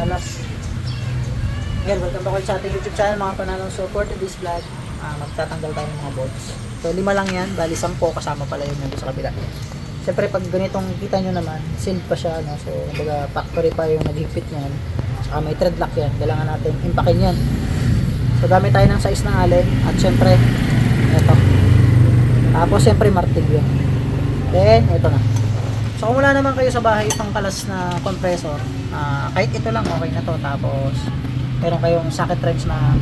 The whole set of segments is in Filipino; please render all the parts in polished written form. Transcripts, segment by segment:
kalas. Again, welcome back ulit sa ating YouTube channel mga pananong. So for today's vlog, magtatanggal tayo ng mga bolts. So 5 lang yan, bali 10 kasama pala yun nandun sa kabila. Siyempre pag ganitong kita nyo naman, sealed pa siya, no? So baga factory pa yung naghigpit niyan. Saka may thread lock yan, kailangan natin impakin yan. So gamit tayo ng size ng allen at siyempre ito. Tapos siyempre martilyo. Then ito na. So kung wala naman kayo sa bahay pang kalas na compressor, kahit ito lang okay na to. Tapos meron kayong socket wrench na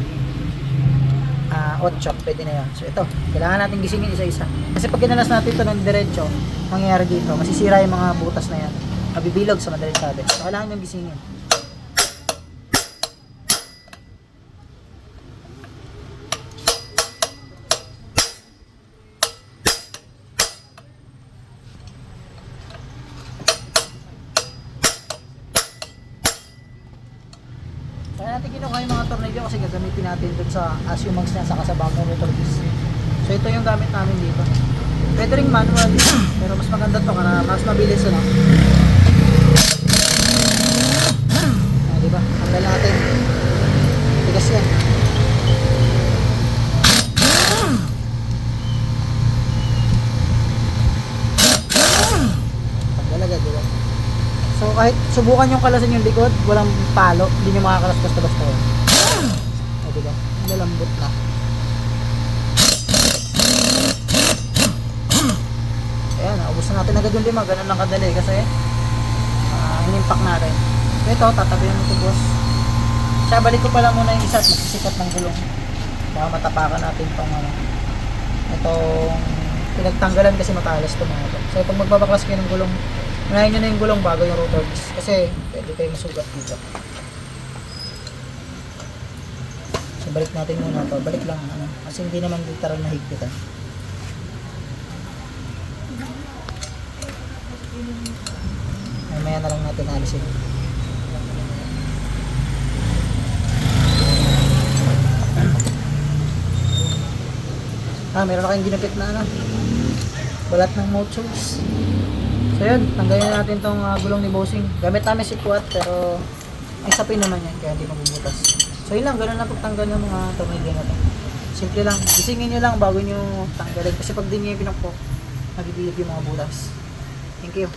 8, pwede na yan. So ito, kailangan natin gisingin isa-isa. Kasi pag kinalas natin ito ng diretso, mangyayari dito, masisira yung mga butas na yan. Mabibilog sa madaling sabi. So kailangan yung gisingin. Kaya natin kinuha yung mga tornilyo kasi gagamitin natin dun sa Asiumags niya saka sa bagong rotor disc. So ito yung gamit namin dito. Pwede ring manual pero mas maganda to para mas mabilis ano. Diba? Tanggal natin. Tigas yan. Tanggal agad, diba? So kahit subukan yung kalasin yung likod, walang palo, hindi nyo makakalas basta-basta yun. O diba? Lalambot na. Ayan, naubos na natin agad yung 5, ganun lang kadali kasi in-impact natin. So ito, tatabihan mo ito boss. Siya, balik ko pala muna yung isa at magsisikot ng gulong. Baka matapakan natin itong pinagtanggalan kasi matalas ito mga ito. So pag magbabaklas kayo ng gulong, unahin nyo na yung gulong bago yung rotor disc kasi pwede kayo masugat dito. So balik natin muna ito, balik lang ano, kasi hindi naman literal na higpitan. Mamaya na lang natin alisin. Meron na kayong ginapit na ano, balat ng mochos. So yun, tanggalin natin tong gulong ni Bossing. Gamit namin si Quat pero ay sapin naman yan kaya hindi mabubutas. So yun lang, ganun lang pagtanggal ng mga tornilyo natin. Simple lang, gisingin nyo lang bago nyo tanggalin kasi pag di nyo yung pinakpok, mabibilog yung mga butas. Thank you.